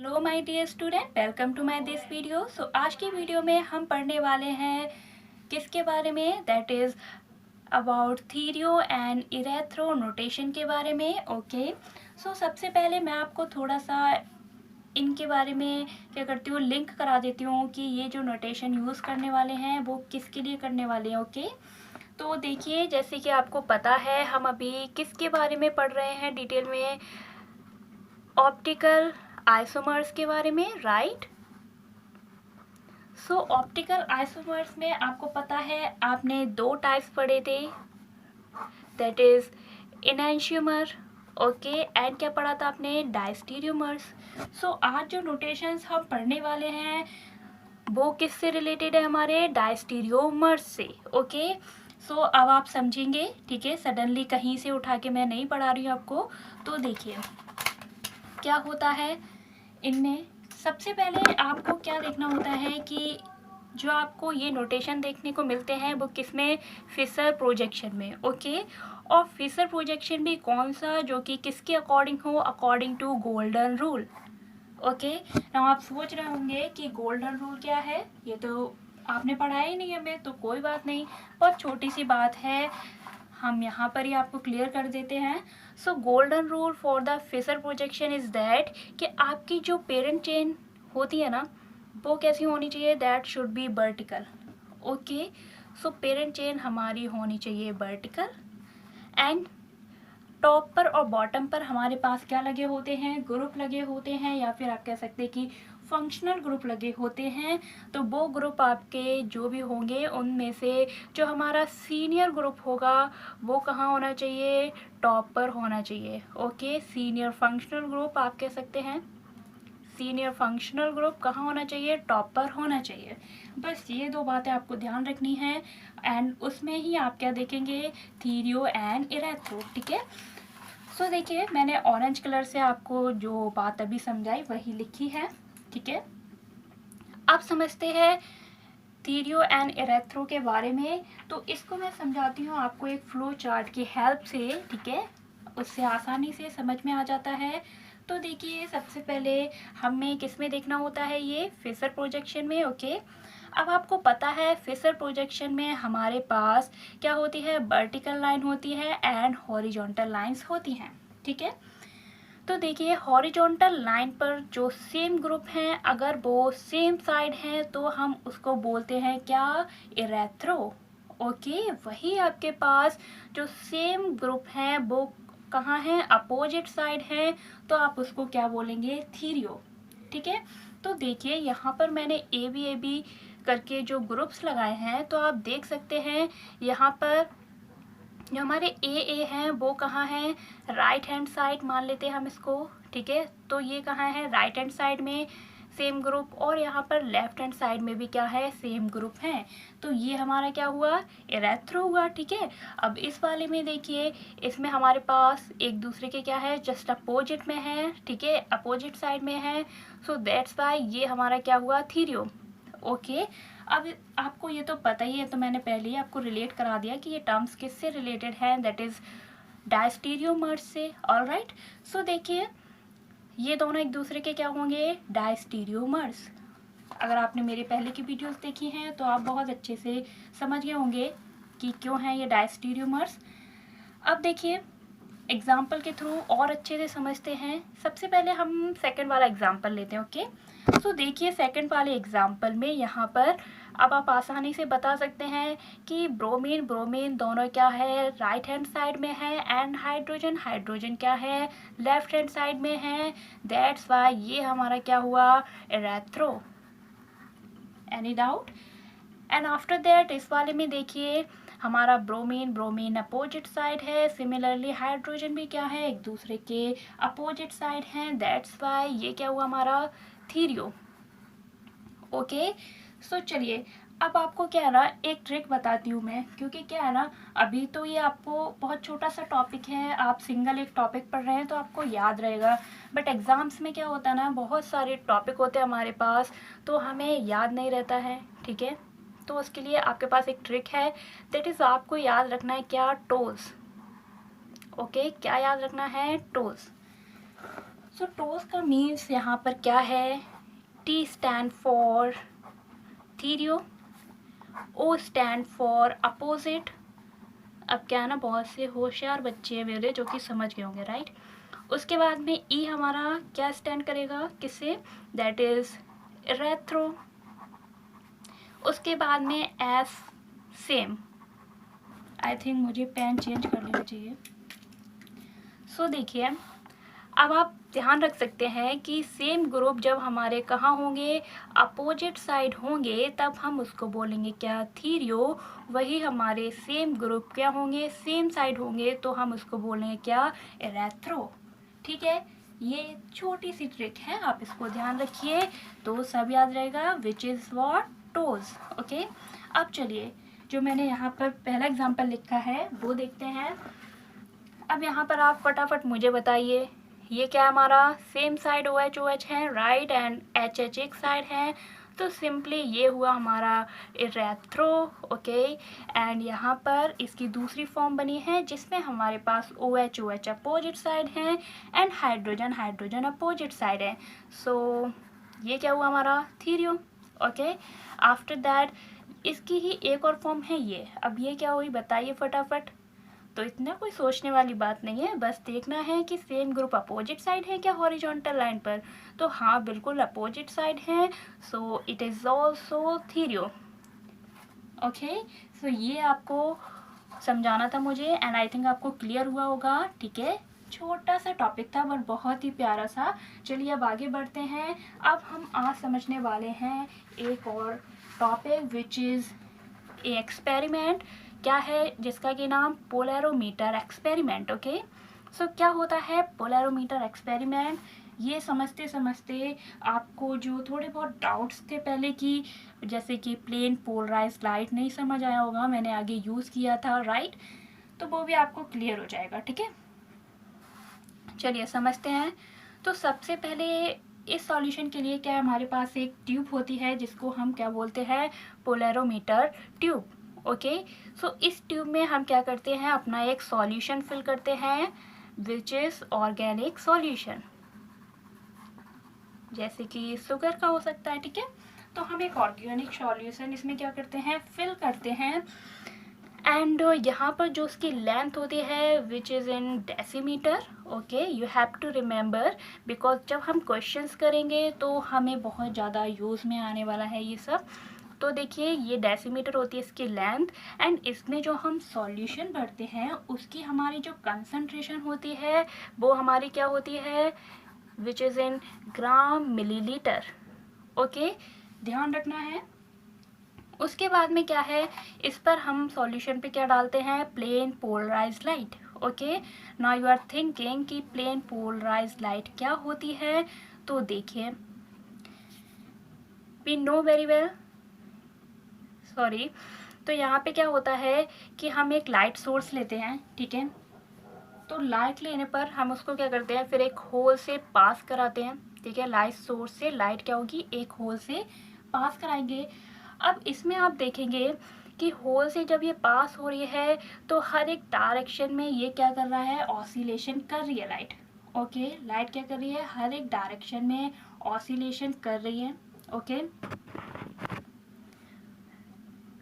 Hello my dear student, welcome to my this video. So आज की video में हम पढ़ने वाले हैं किसके बारे में, that is about threo and erythro notation के बारे में। ओके, सो सबसे पहले मैं आपको थोड़ा सा इनके बारे में क्या करती हूँ, लिंक करा देती हूँ कि ये जो नोटेशन यूज़ करने वाले हैं वो किसके लिए करने वाले हैं। ओके, तो देखिए, जैसे कि आपको पता है हम अभी किसके बारे में पढ़ रहे हैं डिटेल में, ऑप्टिकल आइसोमर्स के बारे में, राइट। सो ऑप्टिकल आइसोमर्स में आपको पता है आपने दो टाइप्स पढ़े थे, दैट इज इनैंशियोमर, ओके, एंड क्या पढ़ा था आपने, डायस्टीरियोमर्स। सो आज जो नोटेशंस हम पढ़ने वाले हैं वो किससे रिलेटेड है, हमारे डायस्टीरियोमर्स से। ओके, सो अब आप समझेंगे, ठीक है। सडनली कहीं से उठा के मैं नहीं पढ़ा रही हूँ आपको। तो देखिए क्या होता है इनमें। सबसे पहले आपको क्या देखना होता है कि जो आपको ये नोटेशन देखने को मिलते हैं वो किसमें, फिशर प्रोजेक्शन में। ओके, और फिशर प्रोजेक्शन भी कौन सा, जो कि किसके अकॉर्डिंग हो, according to golden rule. Okay, now आप सोच रहे होंगे कि गोल्डन रूल क्या है, ये तो आपने पढ़ा ही नहीं हमें, तो कोई बात नहीं, बहुत छोटी सी बात है, हम यहाँ पर ही आपको क्लियर कर देते हैं। So golden rule for the Fischer projection is that कि आपकी जो पेरेंट चेन होती है ना वो कैसी होनी चाहिए, that should be vertical. Okay, so parent chain हमारी होनी चाहिए वर्टिकल, एंड टॉप पर और बॉटम पर हमारे पास क्या लगे होते हैं, ग्रुप लगे होते हैं, या फिर आप कह सकते हैं कि फंक्शनल ग्रुप लगे होते हैं। तो वो ग्रुप आपके जो भी होंगे उनमें से जो हमारा सीनियर ग्रुप होगा वो कहाँ होना चाहिए, टॉप पर होना चाहिए। ओके, सीनियर फंक्शनल ग्रुप आप कह सकते हैं, सीनियर फंक्शनल ग्रुप कहाँ होना चाहिए, टॉप पर होना चाहिए। बस ये दो बातें आपको ध्यान रखनी है, एंड उसमें ही आप क्या देखेंगे, थीरियो एंड इरेथ्रो, ठीक है। सो देखिए, मैंने ऑरेंज कलर से आपको जो बात अभी समझाई वही लिखी है, ठीक है। अब समझते हैं थीरियो एंड इरेथ्रो के बारे में। तो इसको मैं समझाती हूँ आपको एक फ्लो चार्ट की हेल्प से, ठीक है, उससे आसानी से समझ में आ जाता है। तो देखिए, सबसे पहले हमें किस में देखना होता है, ये फिशर प्रोजेक्शन में। ओके, अब आपको पता है फिशर प्रोजेक्शन में हमारे पास क्या होती है, वर्टिकल लाइन होती है एंड हॉरिजॉन्टल लाइंस होती हैं, ठीक है। तो देखिए, हॉरिजॉन्टल लाइन पर जो सेम ग्रुप हैं अगर वो सेम साइड हैं तो हम उसको बोलते हैं क्या, इरेथ्रो। ओके, वही आपके पास जो सेम ग्रुप हैं वो कहाँ हैं, अपोजिट साइड हैं, तो आप उसको क्या बोलेंगे, थीरियो, ठीक है। तो देखिए, यहाँ पर मैंने ए बी करके जो ग्रुप्स लगाए हैं तो आप देख सकते हैं यहाँ पर जो हमारे ए हैं वो कहाँ हैं, राइट हैंड साइड मान लेते हैं हम इसको, ठीक है। तो ये कहाँ है, राइट हैंड साइड में सेम ग्रुप, और यहाँ पर लेफ्ट हैंड साइड में भी क्या है, सेम ग्रुप है। तो ये हमारा क्या हुआ, इरेथ्रो हुआ, ठीक है। अब इस वाले में देखिए, इसमें हमारे पास एक दूसरे के क्या है, जस्ट अपोजिट में है, ठीक है, अपोजिट साइड में है। सो दैट्स वाई ये हमारा क्या हुआ, थीरियो। ओके, अब आपको ये तो पता ही है, तो मैंने पहले ही आपको रिलेट करा दिया कि ये टर्म्स किससे रिलेटेड हैं, दैट इज डायस्टीरियोमर्स से। ऑलराइट, सो देखिए, ये दोनों एक दूसरे के क्या होंगे, डायस्टीरियोमर्स। अगर आपने मेरे पहले की वीडियोस देखी हैं तो आप बहुत अच्छे से समझ गए होंगे कि क्यों है ये डायस्टीरियोमर्स। अब देखिए, एग्जाम्पल के थ्रू और अच्छे से समझते हैं। सबसे पहले हम सेकंड वाला एग्जाम्पल लेते हैं। ओके, सो देखिए, सेकंड वाले एग्जाम्पल में यहाँ पर अब आप आसानी से बता सकते हैं कि ब्रोमीन ब्रोमीन दोनों क्या है, राइट हैंड साइड में है, एंड हाइड्रोजन हाइड्रोजन क्या है, लेफ्ट हैंड साइड में है। दैट्स वाई ये हमारा क्या हुआ, erythro. Any doubt. And after that इस वाले में देखिए, हमारा ब्रोमीन ब्रोमीन अपोजिट साइड है, सिमिलरली हाइड्रोजन भी क्या है, एक दूसरे के अपोजिट साइड हैं। दैट्स वाई ये क्या हुआ, हमारा थीरियो। ओके, सो चलिए, अब आपको क्या है ना, एक ट्रिक बताती हूँ मैं, क्योंकि क्या है ना, अभी तो ये आपको बहुत छोटा सा टॉपिक है, आप सिंगल एक टॉपिक पढ़ रहे हैं तो आपको याद रहेगा, बट एग्जाम्स में क्या होता है ना, बहुत सारे टॉपिक होते हैं हमारे पास तो हमें याद नहीं रहता है, ठीक है। तो उसके लिए आपके पास एक ट्रिक है, दैट इज़ आपको याद रखना है क्या, टोज। ओके, क्या याद रखना है, टोज। सो टोज का मीन्स यहाँ पर क्या है, T stand for threo, O stand for opposite. अब क्या है ना, बहुत से होशियार बच्चे हैं मेरे जो कि समझ गए होंगे, राइट। उसके बाद में ई हमारा क्या स्टैंड करेगा, किससे, दैट इज रेथ्रो। उसके बाद में एस सेम। आई थिंक मुझे पेन चेंज कर लेना चाहिए। सो देखिए, अब आप ध्यान रख सकते हैं कि सेम ग्रुप जब हमारे कहाँ होंगे, अपोजिट साइड होंगे, तब हम उसको बोलेंगे क्या, थीरियो। वही हमारे सेम ग्रुप क्या होंगे, सेम साइड होंगे, तो हम उसको बोलेंगे क्या, एरेथ्रो। ठीक है, ये छोटी सी ट्रिक है, आप इसको ध्यान रखिए तो सब याद रहेगा, which is what, toes. Okay, अब चलिए जो मैंने यहाँ पर पहला एग्जाम्पल लिखा है वो देखते हैं। अब यहाँ पर आप फटाफट मुझे बताइए, ये क्या हमारा सेम साइड ओ एच है, राइट, एंड एच एच एक साइड है, तो सिंपली ये हुआ हमारा इरेथ्रो। ओके, एंड यहाँ पर इसकी दूसरी फॉर्म बनी है जिसमें हमारे पास ओ एच अपोजिट साइड है एंड हाइड्रोजन अपोजिट साइड है। सो ये क्या हुआ हमारा, थीरियो। ओके, आफ्टर दैट इसकी ही एक और फॉर्म है ये। अब ये क्या हुई बताइए फटाफट। तो इतना कोई सोचने वाली बात नहीं है, बस देखना है कि सेम ग्रुप अपोजिट साइड है क्या हॉरिजॉन्टल लाइन पर। तो हाँ, बिल्कुल अपोजिट साइड है, so it is also threo. Okay, so ये आपको समझाना था मुझे एंड आई थिंक आपको क्लियर हुआ होगा। ठीक है, छोटा सा टॉपिक था बट बहुत ही प्यारा सा। चलिए अब आगे बढ़ते हैं। अब हम आज समझने वाले हैं एक और topic which is a experiment. क्या है जिसका कि नाम पोलैरोमीटर एक्सपेरिमेंट। ओके, सो क्या होता है पोलैरोमीटर एक्सपेरिमेंट, ये समझते समझते आपको जो थोड़े बहुत डाउट्स थे पहले कि जैसे कि प्लेन पोलराइज लाइट नहीं समझ आया होगा, मैंने आगे यूज़ किया था, राइट, तो वो भी आपको क्लियर हो जाएगा। ठीक है, चलिए समझते हैं। तो सबसे पहले इस सॉल्यूशन के लिए क्या है, हमारे पास एक ट्यूब होती है जिसको हम क्या बोलते हैं, पोलैरोमीटर ट्यूब। ओके, सो इस ट्यूब में हम क्या करते हैं, अपना एक सॉल्यूशन फिल करते हैं विच इज ऑर्गेनिक सॉल्यूशन, जैसे कि शुगर का हो सकता है। ठीक है, तो हम एक ऑर्गेनिक सॉल्यूशन इसमें क्या करते हैं, फिल करते हैं। एंड यहाँ पर जो उसकी लेंथ होती है which is in decimetre. Okay, you have to remember, because जब हम क्वेश्चंस करेंगे तो हमें बहुत ज़्यादा यूज़ में आने वाला है ये सब। तो देखिए, ये डेसीमीटर होती है इसकी लेंथ, एंड इसमें जो हम सॉल्यूशन भरते हैं उसकी हमारी जो कंसंट्रेशन होती है वो हमारी क्या होती है, which is in gram millilitre. Okay, ध्यान रखना है। उसके बाद में क्या है, इस पर हम सॉल्यूशन पे क्या डालते हैं, plane polarised light. Okay, now you are thinking कि प्लेन पोलराइज्ड लाइट क्या होती है, तो देखिए, we know very well, sorry, तो यहाँ पे क्या होता है कि हम एक लाइट सोर्स लेते हैं। ठीक है, तो लाइट लेने पर हम उसको क्या करते हैं, फिर एक होल से पास कराते हैं। ठीक है, लाइट सोर्स से लाइट क्या होगी, एक होल से पास कराएंगे। अब इसमें आप देखेंगे कि होल से जब ये पास हो रही है तो हर एक डायरेक्शन में ये क्या कर रहा है, ऑसिलेशन कर रही है लाइट। ओके, लाइट क्या कर रही है, हर एक डायरेक्शन में ऑसिलेशन कर रही है। ओके,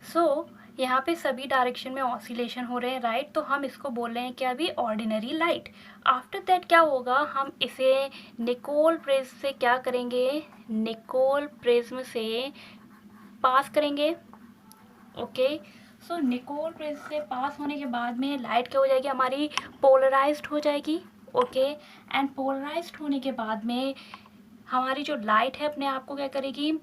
सो यहाँ पे सभी डायरेक्शन में ऑसिलेशन हो रहे हैं, राइट, तो हम इसको बोल रहे हैं क्या, अभी ऑर्डिनरी लाइट। आफ्टर दैट क्या होगा, हम इसे निकोल प्रिज्म से क्या करेंगे, निकोल प्रिज्म से पास करेंगे। ओके, सो निकोल प्रिज्म से पास होने के बाद में लाइट क्या हो जाएगी, हमारी पोलराइज्ड हो जाएगी। ओके, एंड पोलराइज्ड होने के बाद में हमारी जो लाइट है अपने आप को क्या करेगी,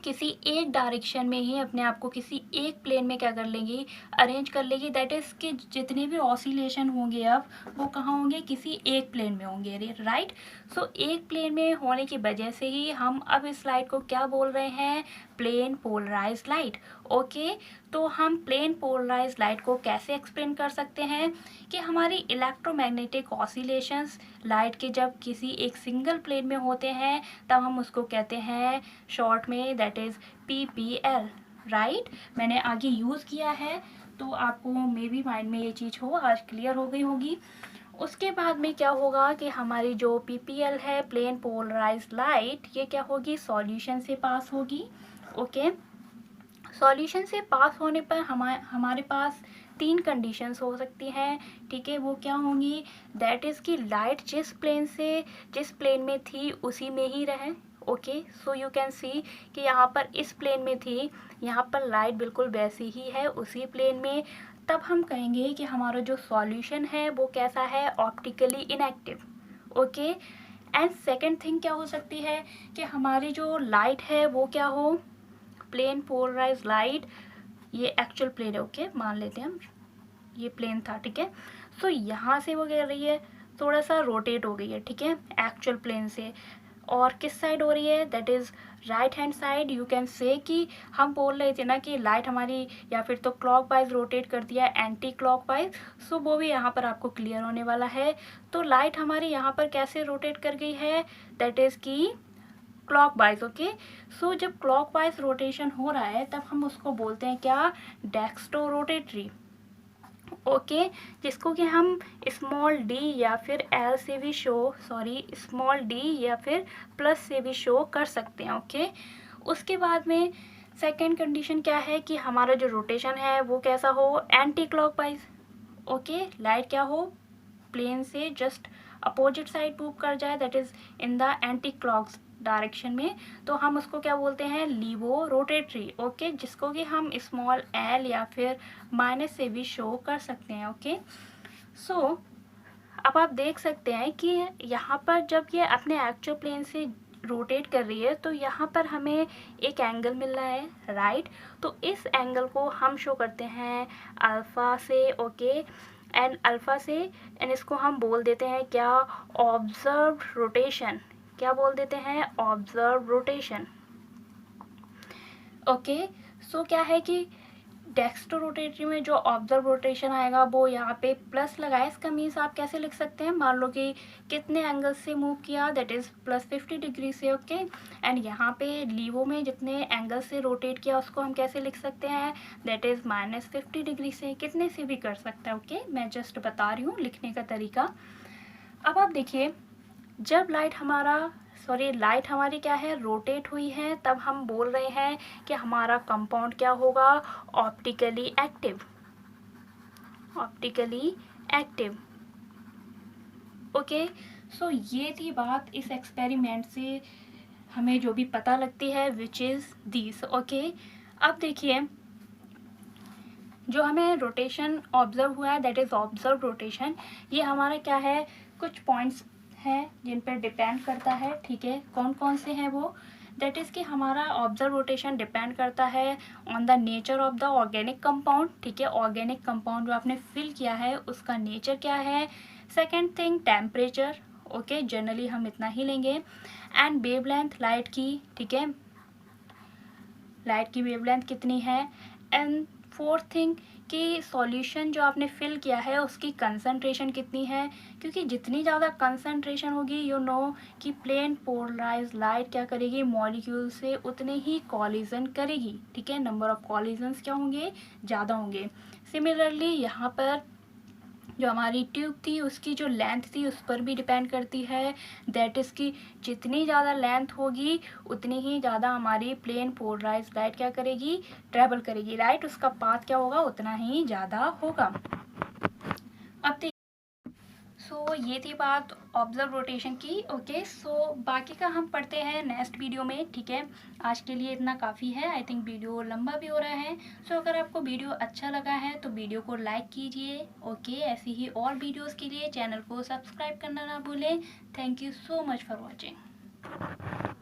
किसी एक डायरेक्शन में ही अपने आप को किसी एक प्लेन में क्या कर लेंगी, अरेंज कर लेगी। दैट इज़ कि जितने भी ऑसिलेशन होंगे अब वो कहाँ होंगे, किसी एक प्लेन में होंगे, राइट। सो एक प्लेन में होने की वजह से ही हम अब इस लाइट को क्या बोल रहे हैं, प्लेन पोलराइज्ड लाइट। ओके, तो हम प्लेन पोलराइज्ड लाइट को कैसे एक्सप्लेन कर सकते हैं कि हमारी इलेक्ट्रोमैग्नेटिक ऑसिलेशंस लाइट के जब किसी एक सिंगल प्लेन में होते हैं तब हम उसको कहते हैं शॉर्ट में, दैट इज़ PPL, राइट। मैंने आगे यूज़ किया है तो आपको मे बी माइंड में ये चीज़ हो, आज क्लियर हो गई होगी। उसके बाद में क्या होगा कि हमारी जो पीपीएल है, प्लेन पोलराइज्ड लाइट, ये क्या होगी, सॉल्यूशन से पास होगी। ओके, सॉल्यूशन से पास होने पर हमारे पास 3 कंडीशंस हो सकती हैं, ठीक है। वो क्या होंगी, दैट इज़ कि लाइट जिस प्लेन में थी उसी में ही रहे। Okay, so you can see कि यहाँ पर इस प्लेन में थी, यहाँ पर लाइट बिल्कुल वैसी ही है उसी प्लेन में। तब हम कहेंगे कि हमारा जो सॉल्यूशन है वो कैसा है, optically inactive. Okay, and second thing क्या हो सकती है कि हमारी जो लाइट है वो क्या हो, प्लेन पोलराइज लाइट, ये एक्चुअल प्लेन है। ओके, मान लेते हैं हम ये प्लेन था, ठीक है। सो यहाँ से वो कह रही है थोड़ा सा रोटेट हो गई है, ठीक है, एक्चुअल प्लेन से। और किस साइड हो रही है, that is right hand side. You can say कि हम बोल रहे थे ना कि लाइट हमारी या फिर तो क्लॉकवाइज रोटेट कर दिया, एंटी क्लॉकवाइज। सो वो भी यहाँ पर आपको क्लियर होने वाला है। तो लाइट हमारी यहाँ पर कैसे रोटेट कर गई है, दैट इज़ कि क्लॉकवाइज। ओके, सो जब क्लॉकवाइज रोटेशन हो रहा है तब हम उसको बोलते हैं क्या, डेक्स्ट्रो रोटेटरी। ओके, जिसको कि हम स्मॉल डी या फिर एल से भी स्मॉल डी या फिर प्लस से भी शो कर सकते हैं। ओके, उसके बाद में सेकेंड कंडीशन क्या है कि हमारा जो रोटेशन है वो कैसा हो, एंटी क्लॉकवाइज। ओके, लाइट क्या हो, प्लेन से जस्ट अपोजिट साइड मूव कर जाए, that is in the anti clock direction में, तो हम उसको क्या बोलते हैं, लीवो रोटेटरी। ओके, जिसको कि हम स्मॉल एल या फिर माइनस से भी शो कर सकते हैं। ओके, सो अब आप देख सकते हैं कि यहाँ पर जब ये अपने एक्चुअल प्लेन से रोटेट कर रही है तो यहाँ पर हमें एक एंगल मिल रहा है, राइट। तो इस एंगल को हम शो करते हैं अल्फ़ा से। ओके, एंड अल्फ़ा से, एंड इसको हम बोल देते हैं क्या, ऑब्जर्व्ड रोटेशन। क्या बोल देते हैं, ऑब्जर्व रोटेशन। ओके, सो क्या है कि डेक्स्ट्रो रोटेटरी में जो ऑब्जर्व रोटेशन आएगा वो यहाँ पे प्लस लगाए, इसका मीन्स आप कैसे लिख सकते हैं, मान लो कि कितने एंगल से मूव किया, दैट इज़ +50 डिग्री से। ओके, एंड यहाँ पे लीवो में जितने एंगल से रोटेट किया उसको हम कैसे लिख सकते हैं, दैट इज़ -50 डिग्री से, कितने से भी कर सकता है। ओके, मैं जस्ट बता रही हूँ लिखने का तरीका। अब आप देखिए, जब लाइट हमारी क्या है, रोटेट हुई है, तब हम बोल रहे हैं कि हमारा कंपाउंड क्या होगा, optically active. Optically active. Okay, so ये थी बात इस एक्सपेरिमेंट से हमें जो भी पता लगती है, विच इज़ दिस। ओके, अब देखिए जो हमें रोटेशन ऑब्जर्व हुआ है, दैट इज़ ऑब्जर्व रोटेशन। ये हमारा क्या है, कुछ पॉइंट्स हैं जिन पर डिपेंड करता है, ठीक है। कौन कौन से हैं वो, दैट इज़ कि हमारा ऑब्जर्व रोटेशन डिपेंड करता है on the nature of the organic compound, ठीक है। ऑर्गेनिक कंपाउंड जो आपने फिल किया है उसका नेचर क्या है। Second thing, temperature. Okay, generally हम इतना ही लेंगे। एंड वेवलेंथ लाइट की, ठीक है, लाइट की वेवलेंथ कितनी है। एंड फोर्थ थिंग कि सॉल्यूशन जो आपने फिल किया है उसकी कंसंट्रेशन कितनी है, क्योंकि जितनी ज़्यादा कंसंट्रेशन होगी, यू नो कि प्लेन पोलराइज लाइट क्या करेगी, मॉलिक्यूल से उतने ही कॉलिजन करेगी, ठीक है। नंबर ऑफ कॉलिजन्स क्या होंगे, ज़्यादा होंगे। सिमिलरली यहाँ पर जो हमारी ट्यूब थी उसकी जो लेंथ थी उस पर भी डिपेंड करती है, दैट इज़ कि जितनी ज़्यादा लेंथ होगी उतनी ही ज़्यादा हमारी प्लेन पोलराइज लाइट क्या करेगी, ट्रैवल करेगी, राइट। उसका पाथ क्या होगा, उतना ही ज़्यादा होगा। अब सो ये थी बात ऑब्जर्व रोटेशन की। ओके, सो बाकी का हम पढ़ते हैं नेक्स्ट वीडियो में, ठीक है। आज के लिए इतना काफ़ी है, आई थिंक वीडियो लंबा भी हो रहा है। सो अगर आपको वीडियो अच्छा लगा है तो वीडियो को लाइक कीजिए। ओके, ऐसी ही और वीडियोस के लिए चैनल को सब्सक्राइब करना ना भूलें। Thank you so much for watching.